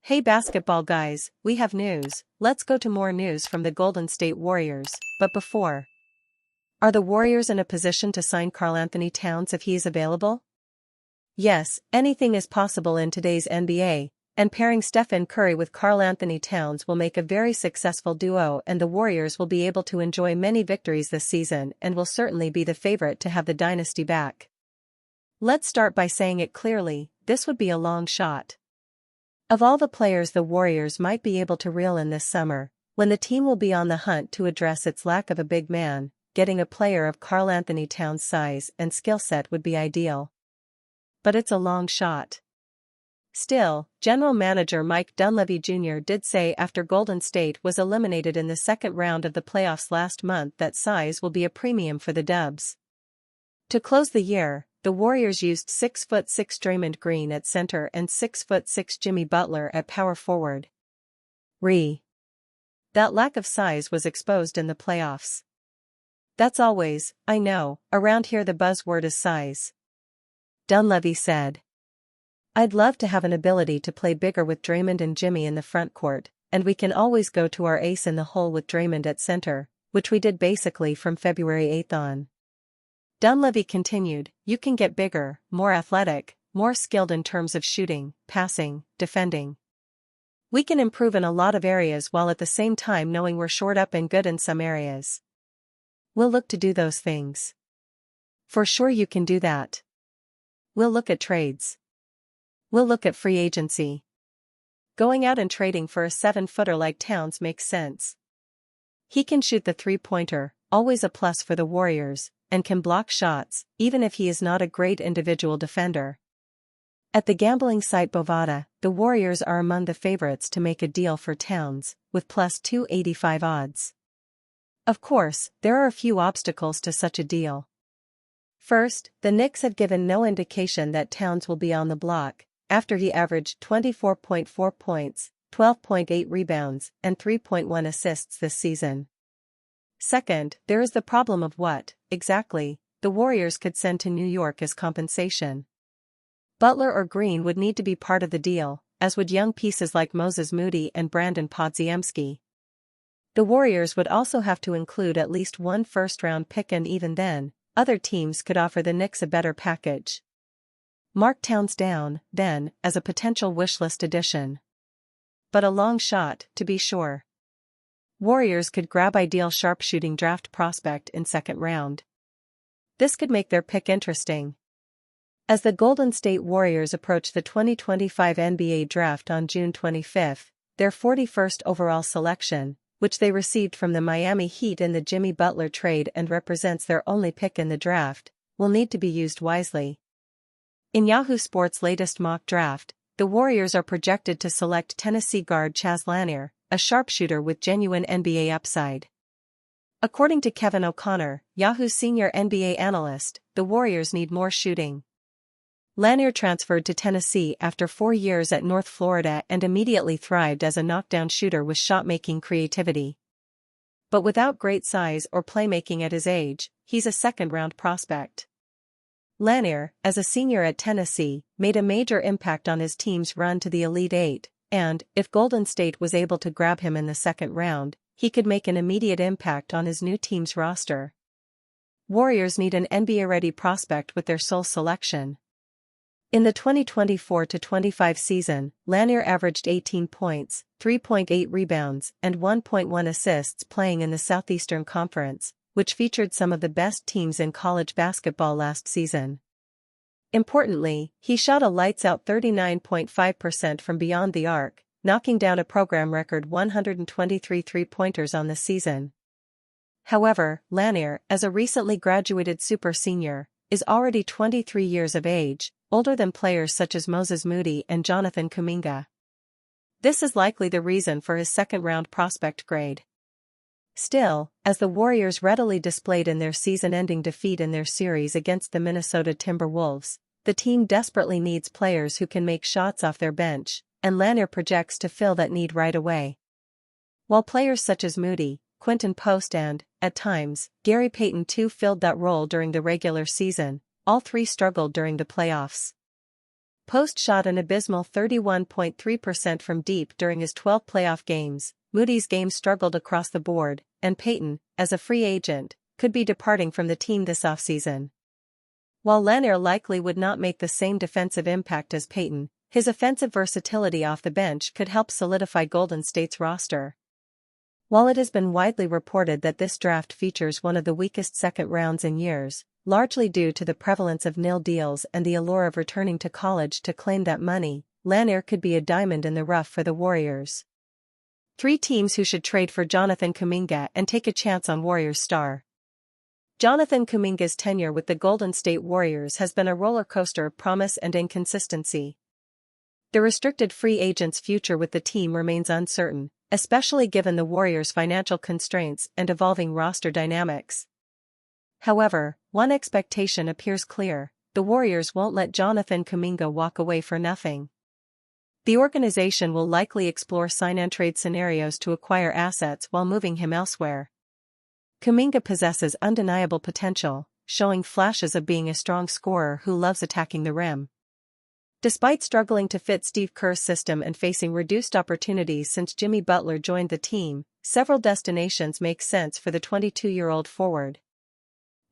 Hey basketball guys, we have news. Let's go to more news from the Golden State Warriors, but before. Are the Warriors in a position to sign Karl-Anthony Towns if he is available? Yes, anything is possible in today's NBA, and pairing Stephen Curry with Karl-Anthony Towns will make a very successful duo, and the Warriors will be able to enjoy many victories this season and will certainly be the favorite to have the dynasty back. Let's start by saying it clearly, this would be a long shot. Of all the players the Warriors might be able to reel in this summer, when the team will be on the hunt to address its lack of a big man, getting a player of Karl-Anthony Towns' size and skill set would be ideal. But it's a long shot. Still, General Manager Mike Dunleavy Jr. did say after Golden State was eliminated in the second round of the playoffs last month that size will be a premium for the Dubs. To close the year, the Warriors used 6'6" Draymond Green at center and 6'6" Jimmy Butler at power forward. That lack of size was exposed in the playoffs. That's always, I know, around here the buzzword is size. Dunleavy said. I'd love to have an ability to play bigger with Draymond and Jimmy in the front court, and we can always go to our ace in the hole with Draymond at center, which we did basically from February 8th on. Dunleavy continued, you can get bigger, more athletic, more skilled in terms of shooting, passing, defending. We can improve in a lot of areas while at the same time knowing we're short up and good in some areas. We'll look to do those things. For sure you can do that. We'll look at trades. We'll look at free agency. Going out and trading for a 7-footer like Towns makes sense. He can shoot the three-pointer, always a plus for the Warriors, and can block shots, even if he is not a great individual defender. At the gambling site Bovada, the Warriors are among the favorites to make a deal for Towns, with plus 285 odds. Of course, there are a few obstacles to such a deal. First, the Knicks have given no indication that Towns will be on the block, after he averaged 24.4 points, 12.8 rebounds, and 3.1 assists this season. Second, there is the problem of what, exactly, the Warriors could send to New York as compensation. Butler or Green would need to be part of the deal, as would young pieces like Moses Moody and Brandon Podziemski. The Warriors would also have to include at least one first-round pick, and even then, other teams could offer the Knicks a better package. Mark Towns down, then, as a potential wishlist addition. But a long shot, to be sure. Warriors could grab ideal sharpshooting draft prospect in second round. This could make their pick interesting. As the Golden State Warriors approach the 2025 NBA Draft on June 25, their 41st overall selection, which they received from the Miami Heat in the Jimmy Butler trade and represents their only pick in the draft, will need to be used wisely. In Yahoo Sports' latest mock draft, the Warriors are projected to select Tennessee guard Chaz Lanier, a sharpshooter with genuine NBA upside. According to Kevin O'Connor, Yahoo's senior NBA analyst, the Warriors need more shooting. Lanier transferred to Tennessee after 4 years at North Florida and immediately thrived as a knockdown shooter with shot-making creativity. But without great size or playmaking at his age, he's a second-round prospect. Lanier, as a senior at Tennessee, made a major impact on his team's run to the Elite Eight, and, if Golden State was able to grab him in the second round, he could make an immediate impact on his new team's roster. Warriors need an NBA-ready prospect with their sole selection. In the 2024-25 season, Lanier averaged 18 points, 3.8 rebounds, and 1.1 assists playing in the Southeastern Conference, which featured some of the best teams in college basketball last season. Importantly, he shot a lights-out 39.5% from beyond the arc, knocking down a program record 123 three-pointers on the season. However, Lanier, as a recently graduated super senior, is already 23 years of age, older than players such as Moses Moody and Jonathan Kuminga. This is likely the reason for his second-round prospect grade. Still, as the Warriors readily displayed in their season-ending defeat in their series against the Minnesota Timberwolves, the team desperately needs players who can make shots off their bench, and Lanier projects to fill that need right away. While players such as Moody, Quinton Post and, at times, Gary Payton II filled that role during the regular season, all three struggled during the playoffs. Post shot an abysmal 31.3% from deep during his 12 playoff games. Moody's game struggled across the board, and Payton, as a free agent, could be departing from the team this offseason. While Lanier likely would not make the same defensive impact as Payton, his offensive versatility off the bench could help solidify Golden State's roster. While it has been widely reported that this draft features one of the weakest second rounds in years, largely due to the prevalence of nil deals and the allure of returning to college to claim that money, Lanier could be a diamond in the rough for the Warriors. 3 teams who should trade for Jonathan Kuminga and take a chance on Warriors star. Jonathan Kuminga's tenure with the Golden State Warriors has been a roller coaster of promise and inconsistency. The restricted free agent's future with the team remains uncertain, especially given the Warriors' financial constraints and evolving roster dynamics. However, one expectation appears clear: the Warriors won't let Jonathan Kuminga walk away for nothing. The organization will likely explore sign-and-trade scenarios to acquire assets while moving him elsewhere. Kuminga possesses undeniable potential, showing flashes of being a strong scorer who loves attacking the rim. Despite struggling to fit Steve Kerr's system and facing reduced opportunities since Jimmy Butler joined the team, several destinations make sense for the 22-year-old forward.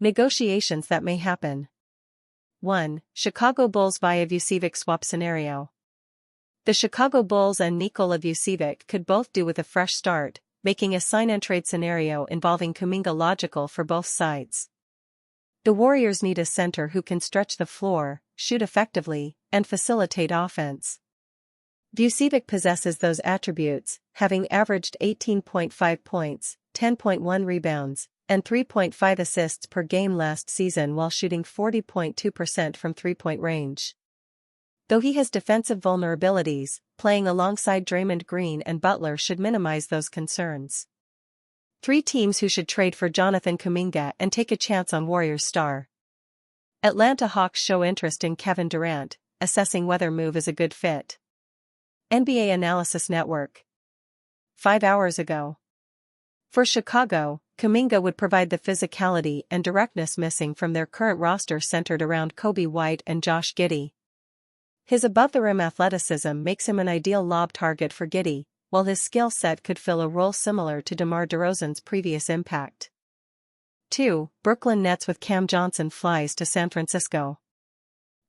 Negotiations that may happen. 1. Chicago Bulls via Vucevic swap scenario. The Chicago Bulls and Nikola Vucevic could both do with a fresh start, making a sign-and-trade scenario involving Kuminga logical for both sides. The Warriors need a center who can stretch the floor, shoot effectively, and facilitate offense. Vucevic possesses those attributes, having averaged 18.5 points, 10.1 rebounds, and 3.5 assists per game last season while shooting 40.2% from three-point range. Though he has defensive vulnerabilities, playing alongside Draymond Green and Butler should minimize those concerns. 3 teams who should trade for Jonathan Kuminga and take a chance on Warriors star. Atlanta Hawks show interest in Kevin Durant, assessing whether move is a good fit. NBA Analysis Network. 5 hours ago. For Chicago, Kuminga would provide the physicality and directness missing from their current roster centered around Kobe White and Josh Giddey. His above-the-rim athleticism makes him an ideal lob target for Giddey, while his skill set could fill a role similar to DeMar DeRozan's previous impact. 2. Brooklyn Nets with Cam Johnson flies to San Francisco.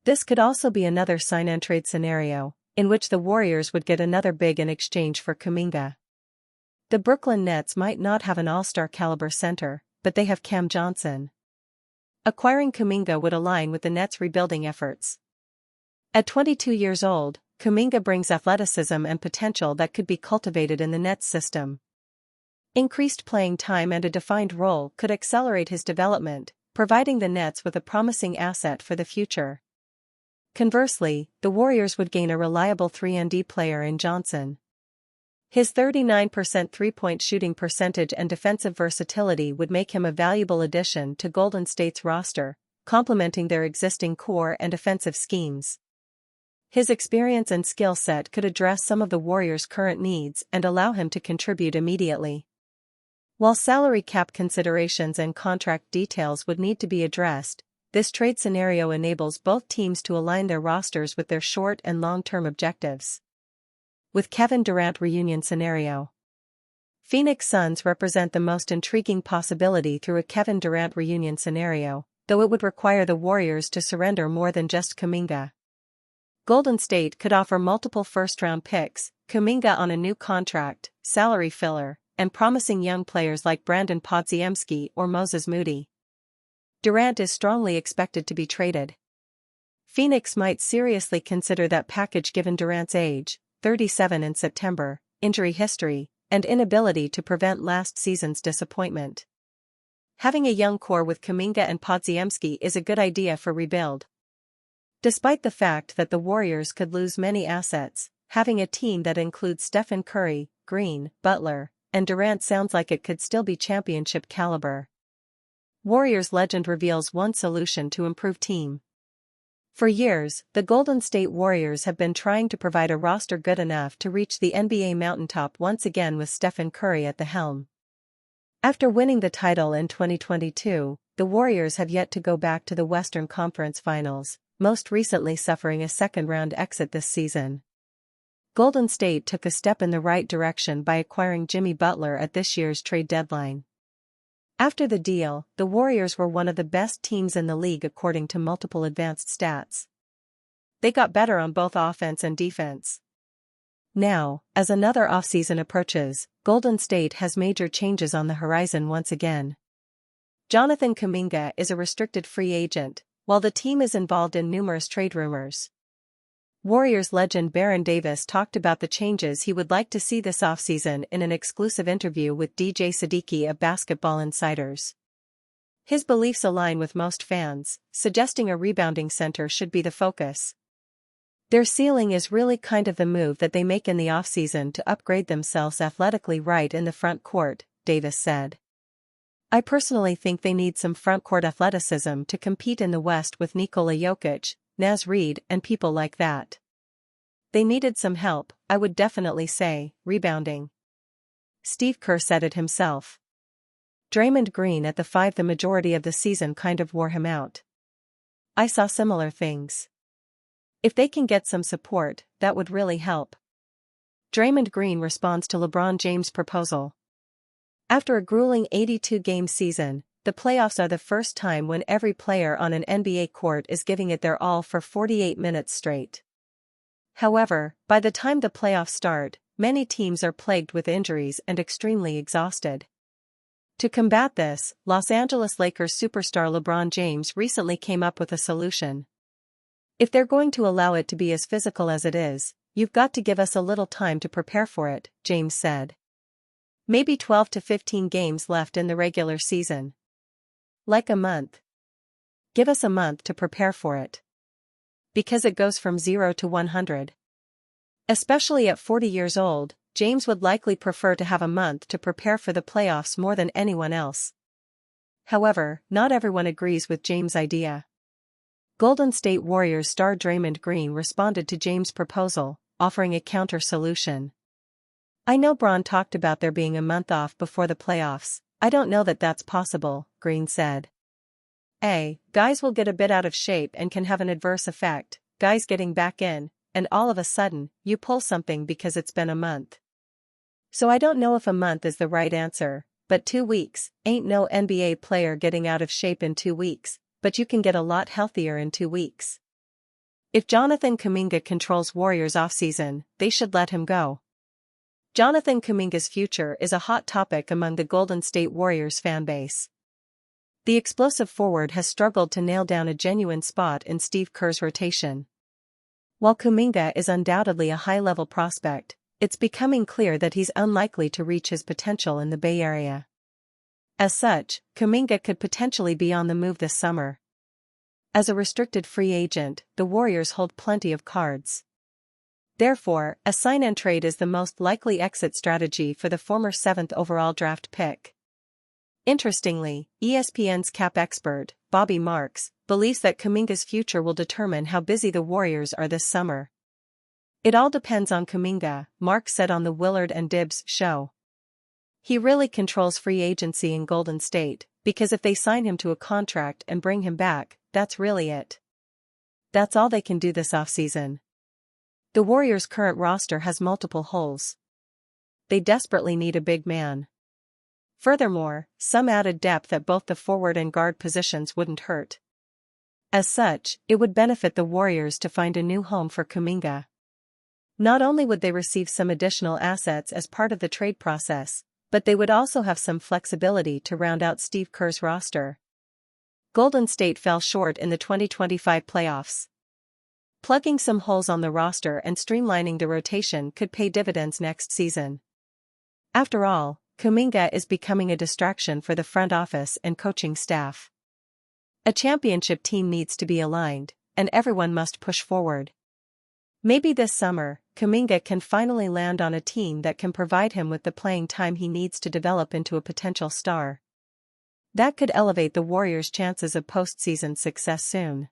This could also be another sign-and-trade scenario, in which the Warriors would get another big in exchange for Kuminga. The Brooklyn Nets might not have an all-star caliber center, but they have Cam Johnson. Acquiring Kuminga would align with the Nets' rebuilding efforts. At 22 years old, Kuminga brings athleticism and potential that could be cultivated in the Nets system. Increased playing time and a defined role could accelerate his development, providing the Nets with a promising asset for the future. Conversely, the Warriors would gain a reliable 3-and-D player in Johnson. His 39% three-point shooting percentage and defensive versatility would make him a valuable addition to Golden State's roster, complementing their existing core and offensive schemes. His experience and skill set could address some of the Warriors' current needs and allow him to contribute immediately. While salary cap considerations and contract details would need to be addressed, this trade scenario enables both teams to align their rosters with their short and long-term objectives. With Kevin Durant reunion scenario. Phoenix Suns represent the most intriguing possibility through a Kevin Durant reunion scenario, though it would require the Warriors to surrender more than just Kuminga. Golden State could offer multiple first-round picks, Kuminga on a new contract, salary filler, and promising young players like Brandon Podziemski or Moses Moody. Durant is strongly expected to be traded. Phoenix might seriously consider that package given Durant's age, 37 in September, injury history, and inability to prevent last season's disappointment. Having a young core with Kuminga and Podziemski is a good idea for rebuild. Despite the fact that the Warriors could lose many assets, having a team that includes Stephen Curry, Green, Butler, and Durant sounds like it could still be championship caliber. Warriors legend reveals one solution to improve team. For years, the Golden State Warriors have been trying to provide a roster good enough to reach the NBA mountaintop once again with Stephen Curry at the helm. After winning the title in 2022, the Warriors have yet to go back to the Western Conference Finals, most recently suffering a second-round exit this season. Golden State took a step in the right direction by acquiring Jimmy Butler at this year's trade deadline. After the deal, the Warriors were one of the best teams in the league according to multiple advanced stats. They got better on both offense and defense. Now, as another offseason approaches, Golden State has major changes on the horizon once again. Jonathan Kuminga is a restricted free agent, while the team is involved in numerous trade rumors. Warriors legend Baron Davis talked about the changes he would like to see this offseason in an exclusive interview with DJ Siddiqui of Basketball Insiders. His beliefs align with most fans, suggesting a rebounding center should be the focus. Their ceiling is really kind of the move that they make in the offseason to upgrade themselves athletically right in the front court, Davis said. I personally think they need some front court athleticism to compete in the West with Nikola Jokic, Naz Reid and people like that. They needed some help, I would definitely say, rebounding. Steve Kerr said it himself. Draymond Green at the 5 the majority of the season kind of wore him out. I saw similar things. If they can get some support, that would really help. Draymond Green responds to LeBron James' proposal. After a grueling 82-game season, the playoffs are the first time when every player on an NBA court is giving it their all for 48 minutes straight. However, by the time the playoffs start, many teams are plagued with injuries and extremely exhausted. To combat this, Los Angeles Lakers superstar LeBron James recently came up with a solution. If they're going to allow it to be as physical as it is, you've got to give us a little time to prepare for it, James said. Maybe 12 to 15 games left in the regular season. Like a month. Give us a month to prepare for it. Because it goes from 0 to 100. Especially at 40 years old, James would likely prefer to have a month to prepare for the playoffs more than anyone else. However, not everyone agrees with James' idea. Golden State Warriors star Draymond Green responded to James' proposal, offering a counter-solution. I know Bron talked about there being a month off before the playoffs. I don't know that that's possible, Green said. Guys will get a bit out of shape and can have an adverse effect, guys getting back in, and all of a sudden, you pull something because it's been a month. So I don't know if a month is the right answer, but 2 weeks, ain't no NBA player getting out of shape in 2 weeks, but you can get a lot healthier in 2 weeks. If Jonathan Kuminga controls Warriors offseason, they should let him go. Jonathan Kuminga's future is a hot topic among the Golden State Warriors fanbase. The explosive forward has struggled to nail down a genuine spot in Steve Kerr's rotation. While Kuminga is undoubtedly a high-level prospect, it's becoming clear that he's unlikely to reach his potential in the Bay Area. As such, Kuminga could potentially be on the move this summer. As a restricted free agent, the Warriors hold plenty of cards. Therefore, a sign-and-trade is the most likely exit strategy for the former 7th overall draft pick. Interestingly, ESPN's cap expert, Bobby Marks, believes that Kuminga's future will determine how busy the Warriors are this summer. It all depends on Kuminga, Marks said on the Willard and Dibbs show. He really controls free agency in Golden State, because if they sign him to a contract and bring him back, that's really it. That's all they can do this offseason. The Warriors' current roster has multiple holes. They desperately need a big man. Furthermore, some added depth at both the forward and guard positions wouldn't hurt. As such, it would benefit the Warriors to find a new home for Kuminga. Not only would they receive some additional assets as part of the trade process, but they would also have some flexibility to round out Steve Kerr's roster. Golden State fell short in the 2025 playoffs. Plugging some holes on the roster and streamlining the rotation could pay dividends next season. After all, Kuminga is becoming a distraction for the front office and coaching staff. A championship team needs to be aligned, and everyone must push forward. Maybe this summer, Kuminga can finally land on a team that can provide him with the playing time he needs to develop into a potential star. That could elevate the Warriors' chances of postseason success soon.